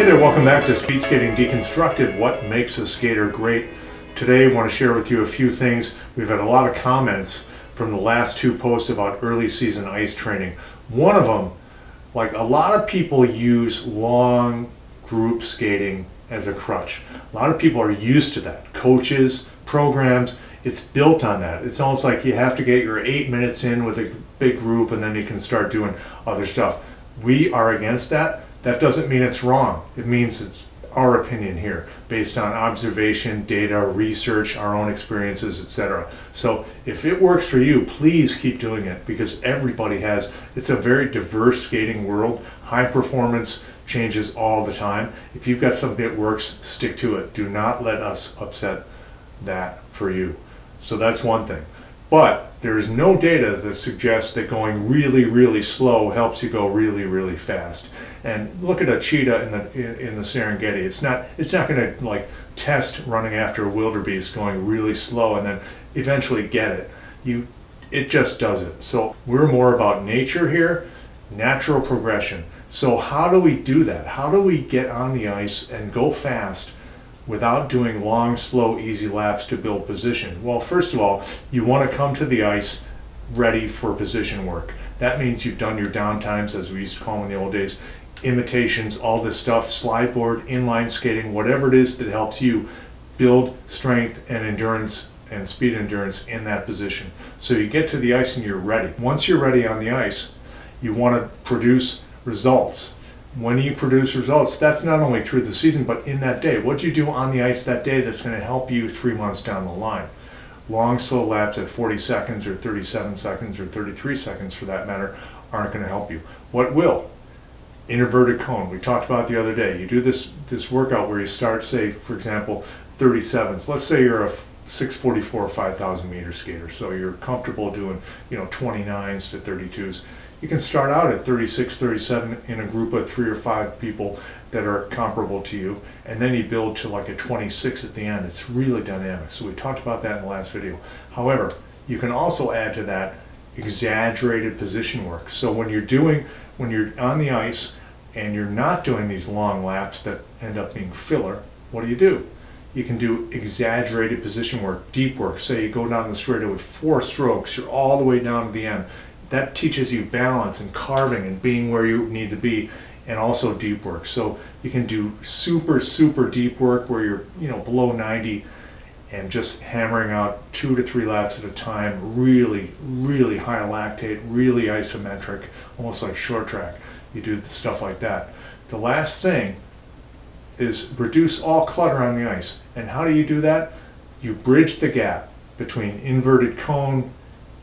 Hey there, welcome back to Speed Skating Deconstructed, what makes a skater great. Today I want to share with you a few things. We've had a lot of comments from the last two posts about early season ice training. One of them, like a lot of people use long group skating as a crutch. A lot of people are used to that. Coaches, programs, it's built on that. It's almost like you have to get your 8 minutes in with a big group and then you can start doing other stuff. We are against that. That doesn't mean it's wrong. It means it's our opinion here, based on observation, data, research, our own experiences, etc. So if it works for you, please keep doing it, because everybody has, it's a very diverse skating world. High performance changes all the time. If you've got something that works, stick to it. Do not let us upset that for you. So that's one thing. But there is no data that suggests that going really, really slow helps you go really, really fast. And look at a cheetah in the Serengeti. It's not going to like test running after a wildebeest going really slow and then eventually get it. It just does it. So we're more about nature here, natural progression. So how do we do that? How do we get on the ice and go fast without doing long, slow, easy laps to build position? Well, first of all, you want to come to the ice ready for position work. That means you've done your downtimes, as we used to call them in the old days, imitations, all this stuff, slide board, inline skating, whatever it is that helps you build strength and endurance and speed endurance in that position. So you get to the ice and you're ready. Once you're ready on the ice, you want to produce results. When you produce results, that's not only through the season, but in that day. What you do on the ice that day that's going to help you 3 months down the line. Long, slow laps at 40 seconds or 37 seconds or 33 seconds for that matter aren't going to help you. What will? Inverted cone. We talked about the other day. You do this workout where you start, say, for example, 37s. Let's say you're a 644 5,000 meter skater, so you're comfortable doing 29s to 32s. You can start out at 36, 37 in a group of 3 or 5 people that are comparable to you, and then you build to like a 26 at the end. It's really dynamic. So we talked about that in the last video. However, you can also add to that exaggerated position work. So when you're on the ice and you're not doing these long laps that end up being filler, what do? You can do exaggerated position work, deep work. Say you go down the straightaway with 4 strokes, you're all the way down to the end. That teaches you balance and carving and being where you need to be, and also deep work. So you can do super, super deep work where you're below 90 and just hammering out 2 to 3 laps at a time, really, really high lactate, really isometric, almost like short track. You do stuff like that. The last thing is reduce all clutter on the ice. And how do you do that? You bridge the gap between inverted cone,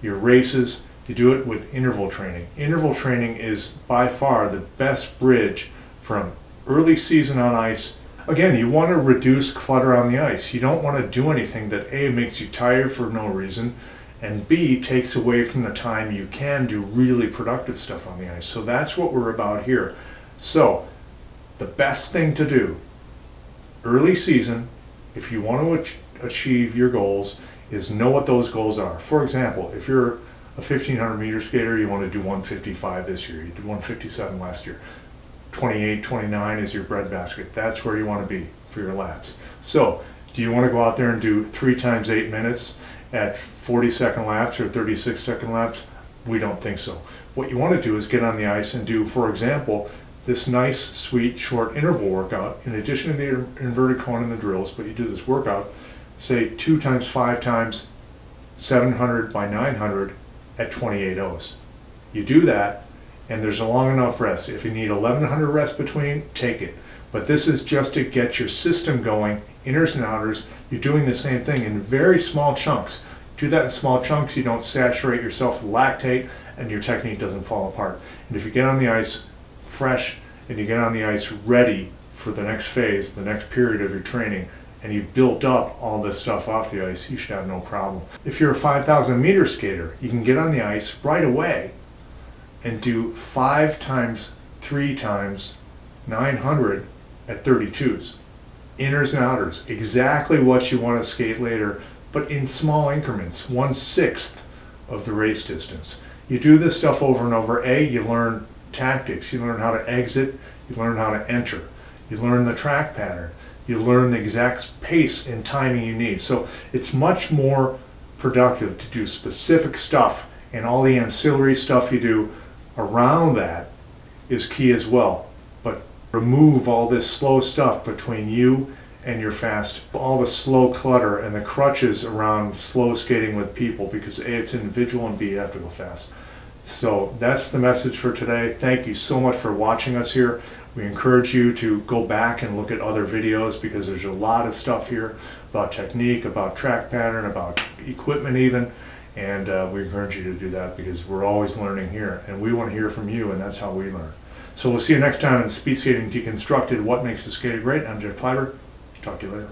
your races. You do it with interval training. Interval training is by far the best bridge from early season on ice. Again, you want to reduce clutter on the ice. You don't want to do anything that A, makes you tired for no reason, and B, takes away from the time you can do really productive stuff on the ice. So that's what we're about here. So the best thing to do early season, if you want to achieve your goals, is know what those goals are. For example, if you're a 1,500 meter skater, you want to do 155 this year. You did 157 last year. 28, 29 is your breadbasket. That's where you want to be for your laps. So do you want to go out there and do 3 times 8 minutes at 40-second laps or 36-second laps? We don't think so. What you want to do is get on the ice and do, for example, this nice, sweet, short interval workout in addition to the inverted cone and the drills. But you do this workout, say 2 times 5 times 700 by 900 at 28 O's. You do that, and there's a long enough rest. If you need 1,100 rest between, take it. But this is just to get your system going, inners and outers. You're doing the same thing in very small chunks. Do that in small chunks, you don't saturate yourself with lactate, and your technique doesn't fall apart. And if you get on the ice fresh, and you get on the ice ready for the next phase, the next period of your training, and you've built up all this stuff off the ice, you should have no problem. If you're a 5,000 meter skater, you can get on the ice right away and do 5 times 3 times 900 at 32s. Inners and outers, exactly what you want to skate later, but in small increments, 1/6 of the race distance. You do this stuff over and over. A, you learn tactics, you learn how to exit, you learn how to enter. You learn the track pattern. You learn the exact pace and timing you need. So it's much more productive to do specific stuff, and all the ancillary stuff you do around that is key as well. But remove all this slow stuff between you and your fast, all the slow clutter and the crutches around slow skating with people, because A, it's individual, and B, you have to go fast. So that's the message for today. Thank you so much for watching us here. We encourage you to go back and look at other videos, because there's a lot of stuff here about technique, about track pattern, about equipment even, and we encourage you to do that, because we're always learning here and we want to hear from you, and that's how we learn. So we'll see you next time in Speed Skating Deconstructed, What Makes a Skater Great. I'm Jeff Kleiber. Talk to you later.